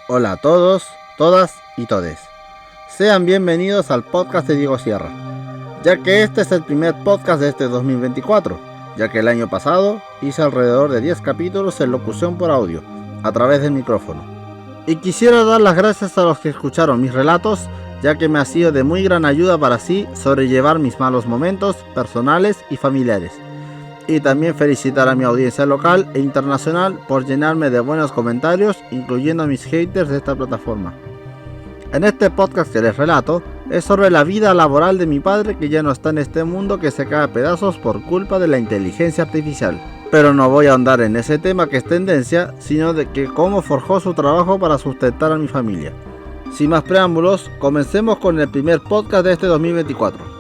Hola a todos, todas y todes. Sean bienvenidos al podcast de Diego Sierra, ya que este es el primer podcast de este 2024, ya que el año pasado hice alrededor de 10 capítulos en locución por audio, a través del micrófono. Y quisiera dar las gracias a los que escucharon mis relatos, ya que me ha sido de muy gran ayuda para así sobrellevar mis malos momentos personales y familiares. Y también felicitar a mi audiencia local e internacional por llenarme de buenos comentarios, incluyendo a mis haters de esta plataforma. En este podcast que les relato es sobre la vida laboral de mi padre, que ya no está en este mundo, que se cae a pedazos por culpa de la inteligencia artificial. Pero no voy a ahondar en ese tema que es tendencia, sino de que cómo forjó su trabajo para sustentar a mi familia. Sin más preámbulos, comencemos con el primer podcast de este 2024.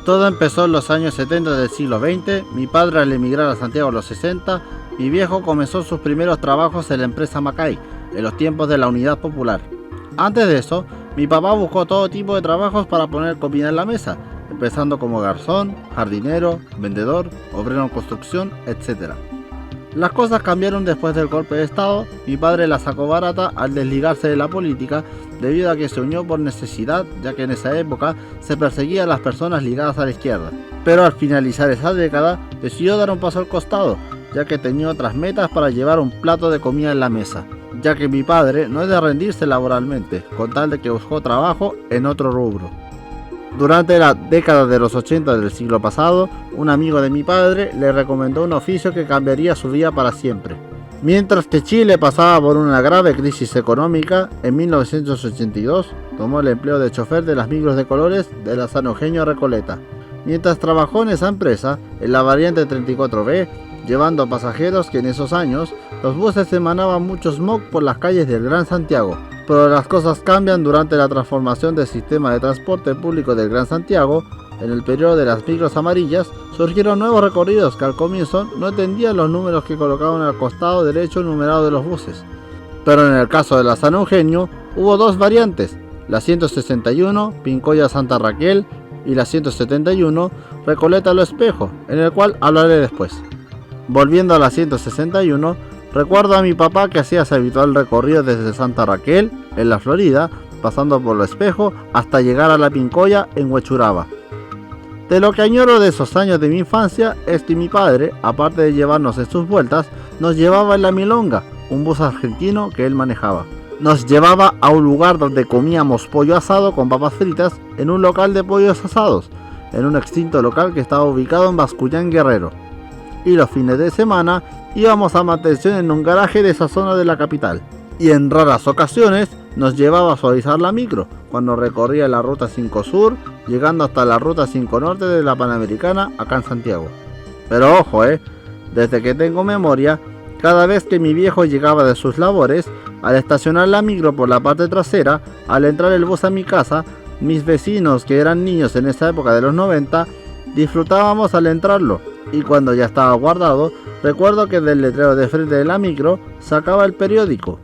Todo empezó en los años 70 del siglo XX, mi padre al emigrar a Santiago a los 60, mi viejo comenzó sus primeros trabajos en la empresa Macay, en los tiempos de la Unidad Popular. Antes de eso, mi papá buscó todo tipo de trabajos para poner comida en la mesa, empezando como garzón, jardinero, vendedor, obrero en construcción, etc. Las cosas cambiaron después del golpe de estado. Mi padre la sacó barata al desligarse de la política, debido a que se unió por necesidad, ya que en esa época se perseguía a las personas ligadas a la izquierda. Pero al finalizar esa década, decidió dar un paso al costado, ya que tenía otras metas para llevar un plato de comida en la mesa, ya que mi padre no es de rendirse laboralmente, con tal de que buscó trabajo en otro rubro. Durante la década de los 80 del siglo pasado, un amigo de mi padre le recomendó un oficio que cambiaría su vida para siempre. Mientras que Chile pasaba por una grave crisis económica, en 1982 tomó el empleo de chofer de las micros de colores de la San Eugenio a Recoleta. Mientras trabajó en esa empresa, en la variante 34B, llevando pasajeros, que en esos años los buses emanaban mucho smog por las calles del Gran Santiago. Pero las cosas cambian durante la transformación del sistema de transporte público del Gran Santiago. En el periodo de las micros amarillas surgieron nuevos recorridos que al comienzo no entendían los números que colocaban al costado derecho numerado de los buses. Pero en el caso de la San Eugenio hubo dos variantes, la 161 Pincoya Santa Raquel y la 171 Recoleta Lo Espejo, en el cual hablaré después. Volviendo a la 161, recuerdo a mi papá que hacía ese habitual recorrido desde Santa Raquel, en la Florida, pasando por Lo Espejo, hasta llegar a la Pincoya en Huechuraba. De lo que añoro de esos años de mi infancia es que mi padre, aparte de llevarnos en sus vueltas, nos llevaba en la Milonga, un bus argentino que él manejaba. Nos llevaba a un lugar donde comíamos pollo asado con papas fritas en un local de pollos asados, en un extinto local que estaba ubicado en Bascuñán, Guerrero. Y los fines de semana íbamos a mantención en un garaje de esa zona de la capital. Y en raras ocasiones nos llevaba a suavizar la micro, cuando recorría la ruta 5 Sur, llegando hasta la ruta 5 Norte de la Panamericana, acá en Santiago. Pero ojo, desde que tengo memoria, cada vez que mi viejo llegaba de sus labores, al estacionar la micro por la parte trasera, al entrar el bus a mi casa, mis vecinos, que eran niños en esa época de los 90, disfrutábamos al entrarlo. Y cuando ya estaba guardado, recuerdo que del letrero de frente de la micro sacaba el periódico,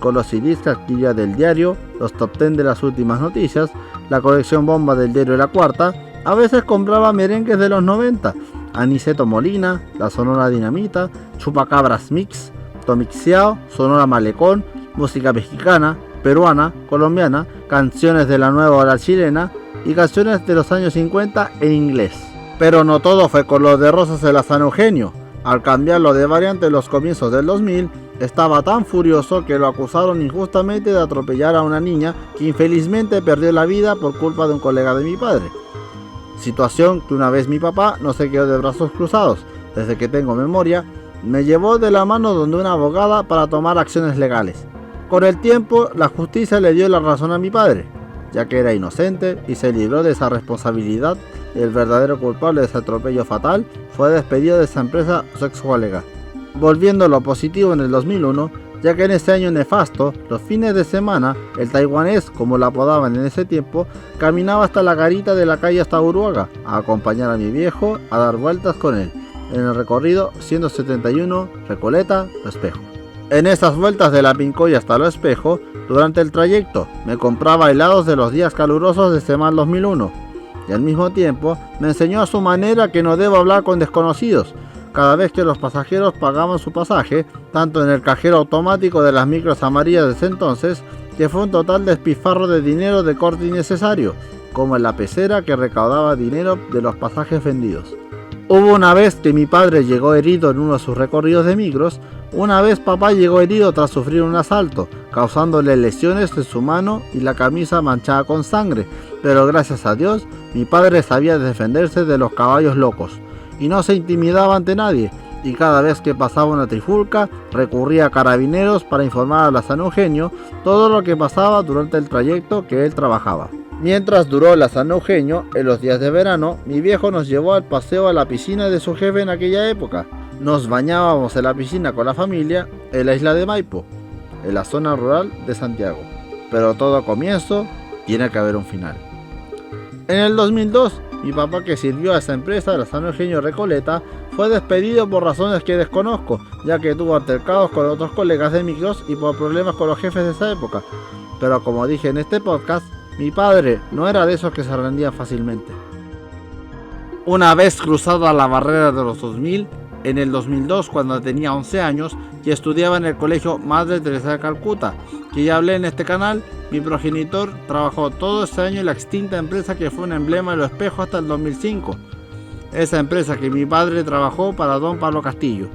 con los CDs que adquiría del diario, los top 10 de las últimas noticias, la colección bomba del diario La Cuarta. A veces compraba merengues de los 90, Aniceto Molina, La Sonora Dinamita, Chupacabras Mix, Tomixiao, Sonora Malecón, música mexicana, peruana, colombiana, canciones de la nueva ola chilena y canciones de los años 50 en inglés. Pero no todo fue color de rosas en la San Eugenio. Al cambiarlo de variante en los comienzos del 2000, estaba tan furioso que lo acusaron injustamente de atropellar a una niña que infelizmente perdió la vida por culpa de un colega de mi padre. Situación que una vez mi papá no se quedó de brazos cruzados. Desde que tengo memoria, me llevó de la mano donde una abogada para tomar acciones legales. Con el tiempo, la justicia le dio la razón a mi padre, ya que era inocente y se libró de esa responsabilidad. El verdadero culpable de ese atropello fatal fue despedido de esa empresa su ex colega. Volviendo a lo positivo, en el 2001, ya que en ese año nefasto, los fines de semana, el taiwanés, como lo apodaban en ese tiempo, caminaba hasta la garita de la calle hasta Uruaga, a acompañar a mi viejo a dar vueltas con él, en el recorrido 171 Recoleta Lo Espejo. En esas vueltas de la Pincoya hasta Lo Espejo, durante el trayecto, me compraba helados de los días calurosos de ese mal 2001, y al mismo tiempo me enseñó a su manera que no debo hablar con desconocidos, cada vez que los pasajeros pagaban su pasaje, tanto en el cajero automático de las micros amarillas de ese entonces, que fue un total despilfarro de dinero de corte innecesario, como en la pecera que recaudaba dinero de los pasajes vendidos. Hubo una vez que mi padre llegó herido en uno de sus recorridos de micros. Una vez papá llegó herido tras sufrir un asalto, causándole lesiones en su mano y la camisa manchada con sangre, pero gracias a Dios, mi padre sabía defenderse de los caballos locos, y no se intimidaba ante nadie, y cada vez que pasaba una trifulca, recurría a carabineros para informar a la San Eugenio todo lo que pasaba durante el trayecto que él trabajaba. Mientras duró la San Eugenio, en los días de verano, mi viejo nos llevó al paseo a la piscina de su jefe en aquella época. Nos bañábamos en la piscina con la familia en la isla de Maipo, en la zona rural de Santiago. Pero todo comienzo tiene que haber un final. En el 2002, mi papá, que sirvió a esa empresa, la San Eugenio Recoleta, fue despedido por razones que desconozco, ya que tuvo altercados con otros colegas de micros y por problemas con los jefes de esa época. Pero como dije en este podcast, mi padre no era de esos que se rendían fácilmente. Una vez cruzada la barrera de los 2000, en el 2002, cuando tenía 11 años y estudiaba en el colegio Madre Teresa de Calcuta, que ya hablé en este canal, mi progenitor trabajó todo ese año en la extinta empresa que fue un emblema de Los Espejos hasta el 2005. Esa empresa que mi padre trabajó para don Pablo Castillo.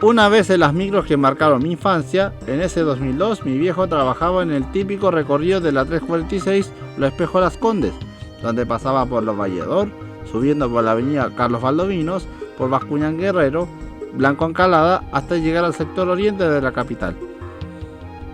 Una vez en las micros que marcaron mi infancia, en ese 2002 mi viejo trabajaba en el típico recorrido de la 346 Los Espejos Las Condes, donde pasaba por Los Valledor, subiendo por la avenida Carlos Valdovinos, por Bascuñán Guerrero, Blanco Encalada, hasta llegar al sector oriente de la capital.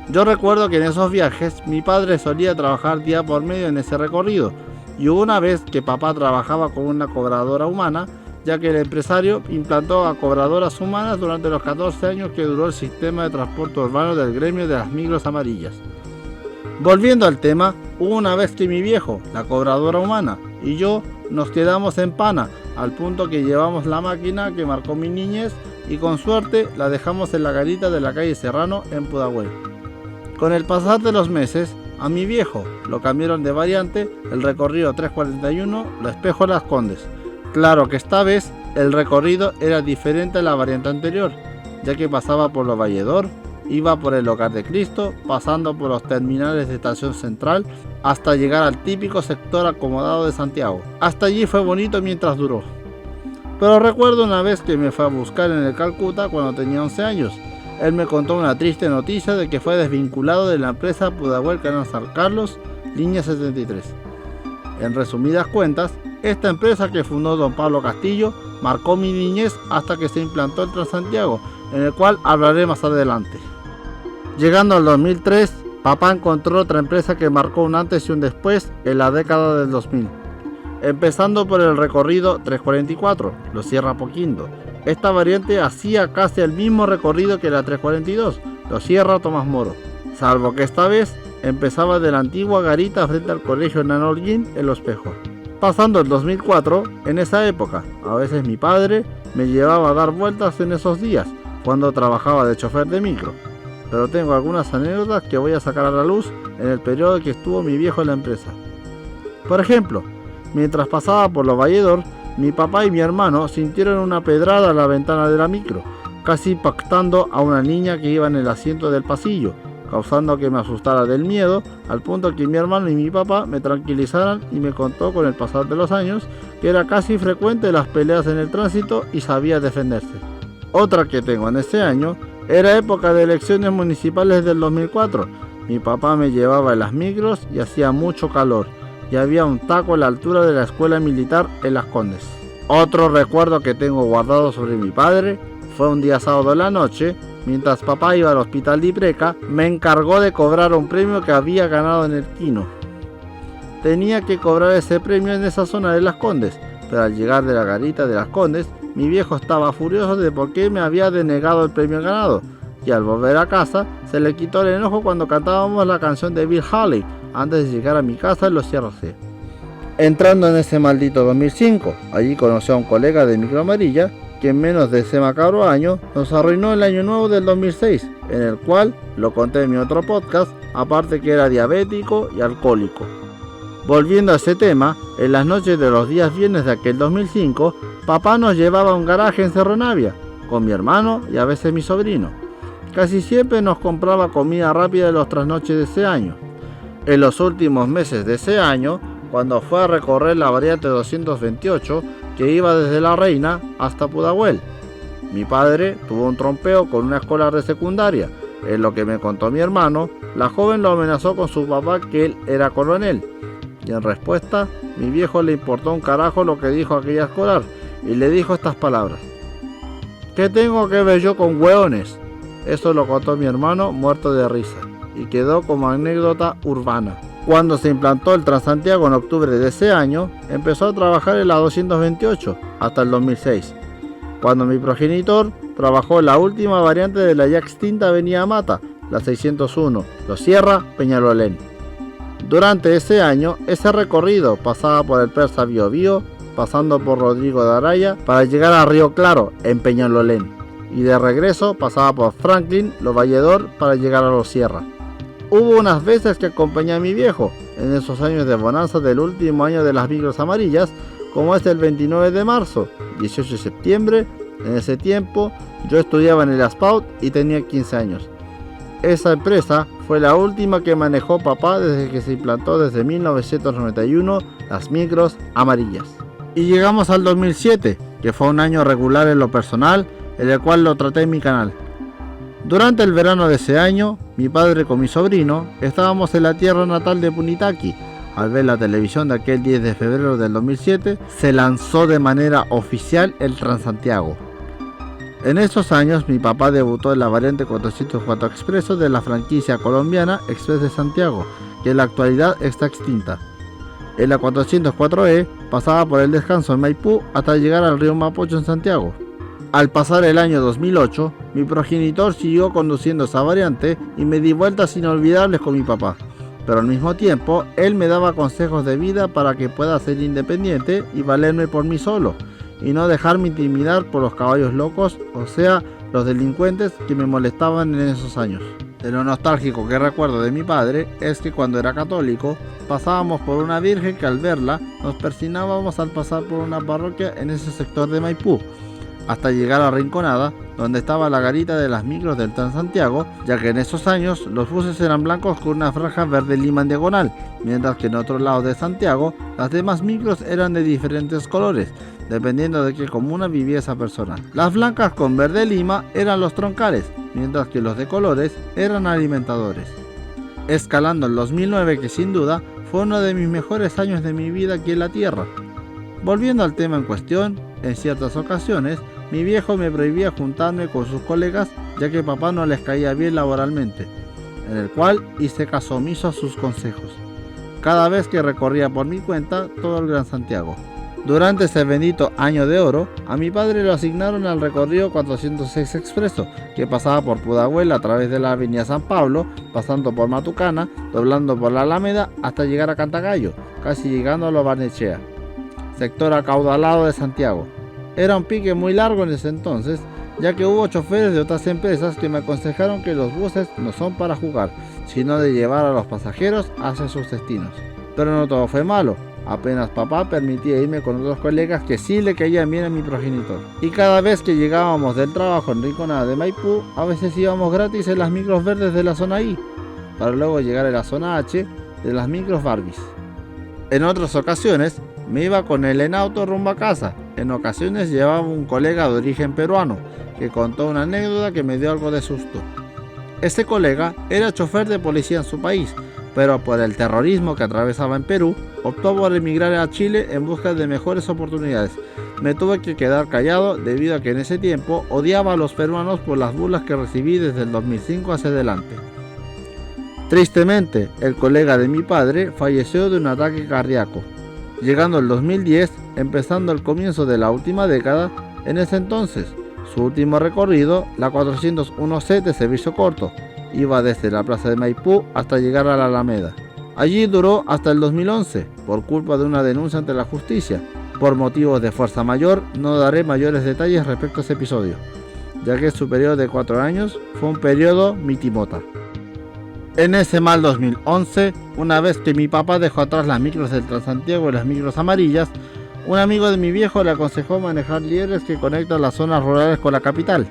Yo recuerdo que en esos viajes mi padre solía trabajar día por medio en ese recorrido, y hubo una vez que papá trabajaba con una cobradora humana, ya que el empresario implantó a cobradoras humanas durante los 14 años que duró el sistema de transporte urbano del gremio de las micros amarillas. Volviendo al tema, hubo una vez que mi viejo, la cobradora humana, y yo nos quedamos en pana, al punto que llevamos la máquina que marcó mi niñez y con suerte la dejamos en la garita de la calle Serrano en Pudahuel. Con el pasar de los meses, a mi viejo lo cambiaron de variante el recorrido 341 Los Espejos Las Condes. Claro que esta vez el recorrido era diferente a la variante anterior, ya que pasaba por Los Valledor, iba por el Hogar de Cristo, pasando por los terminales de Estación Central, hasta llegar al típico sector acomodado de Santiago. Hasta allí fue bonito mientras duró. Pero recuerdo una vez que me fue a buscar en el Calcuta cuando tenía 11 años. Él me contó una triste noticia de que fue desvinculado de la empresa Pudahuel Canal San Carlos, línea 73. En resumidas cuentas, esta empresa que fundó don Pablo Castillo marcó mi niñez hasta que se implantó el Transantiago, en el cual hablaré más adelante. Llegando al 2003, papá encontró otra empresa que marcó un antes y un después en la década del 2000. Empezando por el recorrido 344, Los Sierra Apoquindo. Esta variante hacía casi el mismo recorrido que la 342, Los Sierra Tomás Moro, salvo que esta vez empezaba de la antigua garita frente al colegio Hernán Holguín en Los Espejos. Pasando el 2004, en esa época, a veces mi padre me llevaba a dar vueltas en esos días, cuando trabajaba de chofer de micro. Pero tengo algunas anécdotas que voy a sacar a la luz en el periodo que estuvo mi viejo en la empresa. Por ejemplo, mientras pasaba por Los Valledor, mi papá y mi hermano sintieron una pedrada a la ventana de la micro, casi impactando a una niña que iba en el asiento del pasillo, causando que me asustara del miedo, al punto que mi hermano y mi papá me tranquilizaran y me contó con el pasar de los años que era casi frecuente las peleas en el tránsito y sabía defenderse. Otra que tengo en ese año era época de elecciones municipales del 2004. Mi papá me llevaba en las micros y hacía mucho calor y había un taco a la altura de la escuela militar en Las Condes. Otro recuerdo que tengo guardado sobre mi padre fue un día sábado en la noche, mientras papá iba al hospital de Ipreca, me encargó de cobrar un premio que había ganado en el Quino. Tenía que cobrar ese premio en esa zona de Las Condes, pero al llegar de la garita de Las Condes, mi viejo estaba furioso de por qué me había denegado el premio ganado, y al volver a casa se le quitó el enojo cuando cantábamos la canción de Bill Haley antes de llegar a mi casa en Los Sierra C. Entrando en ese maldito 2005, allí conocí a un colega de micro amarilla que en menos de ese macabro año nos arruinó el año nuevo del 2006, en el cual lo conté en mi otro podcast, aparte que era diabético y alcohólico. Volviendo a ese tema, en las noches de los días viernes de aquel 2005, papá nos llevaba a un garaje en Cerro Navia, con mi hermano y a veces mi sobrino. Casi siempre nos compraba comida rápida de los trasnoches de ese año. En los últimos meses de ese año, cuando fue a recorrer la variante 228 que iba desde La Reina hasta Pudahuel, mi padre tuvo un trompeo con una escolar de secundaria. En lo que me contó mi hermano, la joven lo amenazó con su papá que él era coronel. Y en respuesta, mi viejo le importó un carajo lo que dijo aquella escolar y le dijo estas palabras: ¿qué tengo que ver yo con hueones? Eso lo contó mi hermano muerto de risa y quedó como anécdota urbana. Cuando se implantó el Transantiago en octubre de ese año, empezó a trabajar en la 228 hasta el 2006, cuando mi progenitor trabajó en la última variante de la ya extinta Avenida Mata, la 601, Los Sierra, Peñalolén. Durante ese año, ese recorrido pasaba por el Persa Biobío, pasando por Rodrigo de Araya para llegar a Río Claro, en Peñalolén, y de regreso pasaba por Franklin, Los Valledor para llegar a Los Sierra. Hubo unas veces que acompañé a mi viejo en esos años de bonanza del último año de las micros amarillas, como es el 29 de marzo, 18 de septiembre. En ese tiempo yo estudiaba en el Aspaut y tenía 15 años. Esa empresa fue la última que manejó papá desde que se implantó desde 1991 las micros amarillas. Y llegamos al 2007, que fue un año regular en lo personal, en el cual lo traté en mi canal. Durante el verano de ese año, mi padre con mi sobrino estábamos en la tierra natal de Punitaqui. Al ver la televisión de aquel 10 de febrero del 2007, se lanzó de manera oficial el Transantiago. En esos años, mi papá debutó en la variante 404 Expreso de la franquicia colombiana Express de Santiago, que en la actualidad está extinta. En la 404E pasaba por el descanso en Maipú hasta llegar al río Mapocho en Santiago. Al pasar el año 2008, mi progenitor siguió conduciendo esa variante y me di vueltas inolvidables con mi papá. Pero al mismo tiempo, él me daba consejos de vida para que pueda ser independiente y valerme por mí solo, y no dejarme intimidar por los caballos locos, o sea, los delincuentes que me molestaban en esos años. De lo nostálgico que recuerdo de mi padre es que cuando era católico, pasábamos por una virgen que al verla nos persignábamos al pasar por una parroquia en ese sector de Maipú, hasta llegar a Rinconada, donde estaba la garita de las micros del Transantiago, ya que en esos años los buses eran blancos con una franja verde lima en diagonal, mientras que en otro lado de Santiago las demás micros eran de diferentes colores, dependiendo de qué comuna vivía esa persona. Las blancas con verde lima eran los troncales, mientras que los de colores eran alimentadores. Escalando el 2009, que sin duda fue uno de mis mejores años de mi vida aquí en la tierra. Volviendo al tema en cuestión, en ciertas ocasiones mi viejo me prohibía juntarme con sus colegas ya que papá no les caía bien laboralmente, en el cual hice caso omiso a sus consejos, cada vez que recorría por mi cuenta todo el Gran Santiago. Durante ese bendito año de oro, a mi padre lo asignaron al recorrido 406 Expreso, que pasaba por Pudahuel a través de la avenida San Pablo, pasando por Matucana, doblando por la Alameda hasta llegar a Cantagallo, casi llegando a Lo Barnechea, sector acaudalado de Santiago. Era un pique muy largo en ese entonces, ya que hubo choferes de otras empresas que me aconsejaron que los buses no son para jugar, sino de llevar a los pasajeros hacia sus destinos. Pero no todo fue malo. Apenas papá permitía irme con otros colegas que sí le caían bien a mi progenitor. Y cada vez que llegábamos del trabajo en Rinconada de Maipú, a veces íbamos gratis en las micros verdes de la zona I, para luego llegar a la zona H de las micros Barbies. En otras ocasiones me iba con él en auto rumbo a casa. En ocasiones llevaba un colega de origen peruano que contó una anécdota que me dio algo de susto. Ese colega era chofer de policía en su país, pero por el terrorismo que atravesaba en Perú, optó por emigrar a Chile en busca de mejores oportunidades. Me tuve que quedar callado debido a que en ese tiempo odiaba a los peruanos por las burlas que recibí desde el 2005 hacia adelante. Tristemente, el colega de mi padre falleció de un ataque cardíaco. Llegando el 2010, empezando el comienzo de la última década, en ese entonces, su último recorrido, la 401C de servicio corto, iba desde la plaza de Maipú hasta llegar a la Alameda. Allí duró hasta el 2011, por culpa de una denuncia ante la justicia. Por motivos de fuerza mayor, no daré mayores detalles respecto a ese episodio, ya que su periodo de 4 años fue un periodo mitimota. En ese mal 2011, una vez que mi papá dejó atrás las micros del Transantiago y las micros amarillas, un amigo de mi viejo le aconsejó manejar liebres que conectan las zonas rurales con la capital.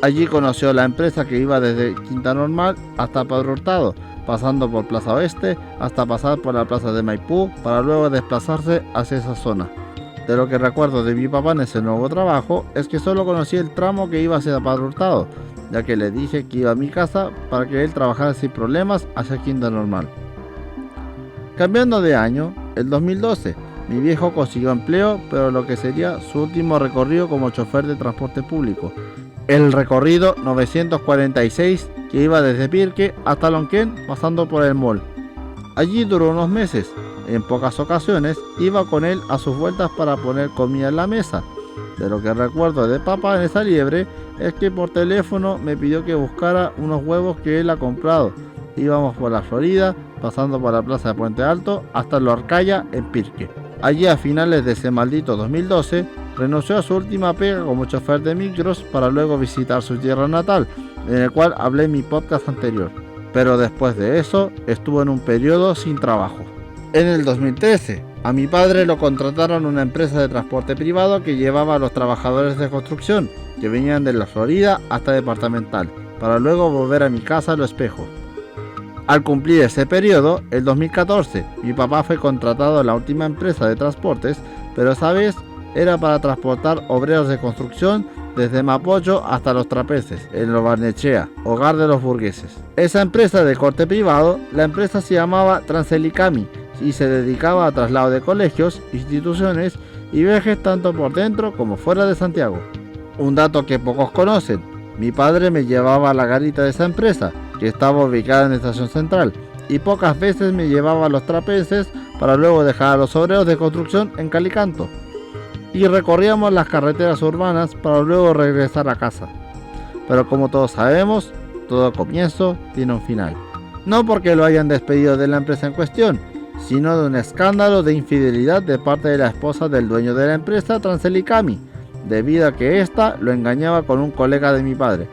Allí conoció la empresa que iba desde Quinta Normal hasta Padre Hurtado, pasando por Plaza Oeste hasta pasar por la plaza de Maipú para luego desplazarse hacia esa zona. De lo que recuerdo de mi papá en ese nuevo trabajo es que solo conocí el tramo que iba hacia Padre Hurtado, ya que le dije que iba a mi casa para que él trabajara sin problemas hacia Quinta Normal. Cambiando de año, el 2012, mi viejo consiguió empleo, pero lo que sería su último recorrido como chofer de transporte público. El recorrido 946 que iba desde Pirque hasta Lonquén pasando por el mall. Allí duró unos meses. En pocas ocasiones iba con él a sus vueltas para poner comida en la mesa. De lo que recuerdo de papá en esa liebre es que por teléfono me pidió que buscara unos huevos que él ha comprado. Íbamos por la Florida, pasando por la plaza de Puente Alto hasta la Arcaya en Pirque. Allí a finales de ese maldito 2012 renunció a su última pega como chofer de micros para luego visitar su tierra natal, en el cual hablé en mi podcast anterior. Pero después de eso estuvo en un periodo sin trabajo. En el 2013, a mi padre lo contrataron una empresa de transporte privado que llevaba a los trabajadores de construcción, que venían de la Florida hasta Departamental, para luego volver a mi casa a Lo Espejo. Al cumplir ese periodo, el 2014, mi papá fue contratado en la última empresa de transportes, pero esa vez era para transportar obreros de construcción desde Mapocho hasta Los Trapeces, en Lo Barnechea, hogar de los burgueses. Esa empresa de corte privado, la empresa se llamaba Transelicami y se dedicaba a traslado de colegios, instituciones y viajes tanto por dentro como fuera de Santiago. Un dato que pocos conocen, mi padre me llevaba a la garita de esa empresa, que estaba ubicada en la estación central, y pocas veces me llevaba a Los Trapeces para luego dejar a los obreros de construcción en Calicanto. Y recorríamos las carreteras urbanas para luego regresar a casa. Pero como todos sabemos, todo comienzo tiene un final. No porque lo hayan despedido de la empresa en cuestión, sino de un escándalo de infidelidad de parte de la esposa del dueño de la empresa Transelicami, debido a que ésta lo engañaba con un colega de mi padre,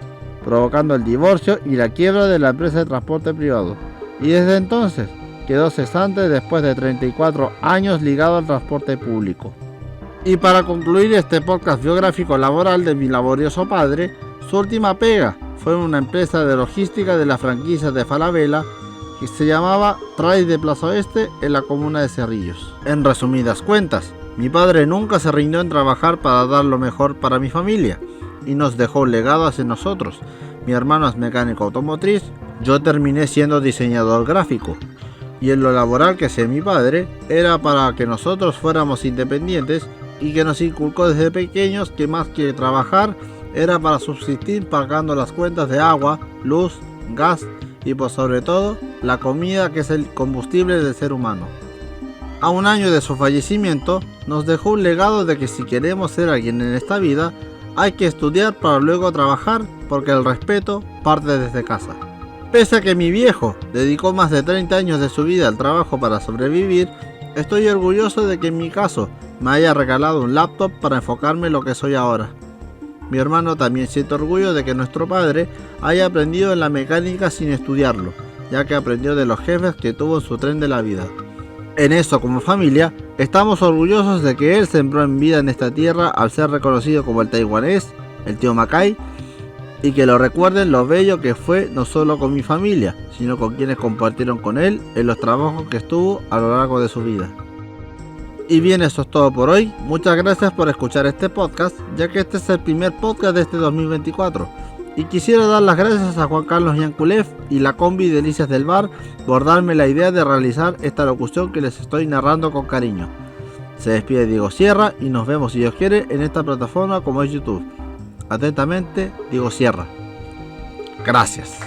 provocando el divorcio y la quiebra de la empresa de transporte privado. Y desde entonces quedó cesante después de 34 años ligado al transporte público. Y para concluir este podcast biográfico laboral de mi laborioso padre, su última pega fue en una empresa de logística de la franquicia de Falabella que se llamaba Trays de Plaza Oeste en la comuna de Cerrillos. En resumidas cuentas, mi padre nunca se rindió en trabajar para dar lo mejor para mi familia y nos dejó un legado hacia nosotros. Mi hermano es mecánico automotriz, yo terminé siendo diseñador gráfico. Y en lo laboral que hacía mi padre era para que nosotros fuéramos independientes y que nos inculcó desde pequeños que más que trabajar era para subsistir pagando las cuentas de agua, luz, gas y por sobre todo la comida, que es el combustible del ser humano. A un año de su fallecimiento nos dejó un legado de que si queremos ser alguien en esta vida hay que estudiar para luego trabajar, porque el respeto parte desde casa. Pese a que mi viejo dedicó más de 30 años de su vida al trabajo para sobrevivir, estoy orgulloso de que en mi caso me haya regalado un laptop para enfocarme en lo que soy ahora. Mi hermano también siente orgullo de que nuestro padre haya aprendido en la mecánica sin estudiarlo, ya que aprendió de los jefes que tuvo en su tren de la vida. En eso, como familia, estamos orgullosos de que él sembró en vida en esta tierra al ser reconocido como el taiwanés, el tío Macay, y que lo recuerden lo bello que fue no solo con mi familia, sino con quienes compartieron con él en los trabajos que estuvo a lo largo de su vida. Y bien, eso es todo por hoy. Muchas gracias por escuchar este podcast, ya que este es el primer podcast de este 2024. Y quisiera dar las gracias a Juan Carlos Yankulev y la combi Delicias del Bar por darme la idea de realizar esta locución que les estoy narrando con cariño. Se despide Diego Sierra y nos vemos, si Dios quiere, en esta plataforma como es YouTube. Atentamente, Diego Sierra. Gracias.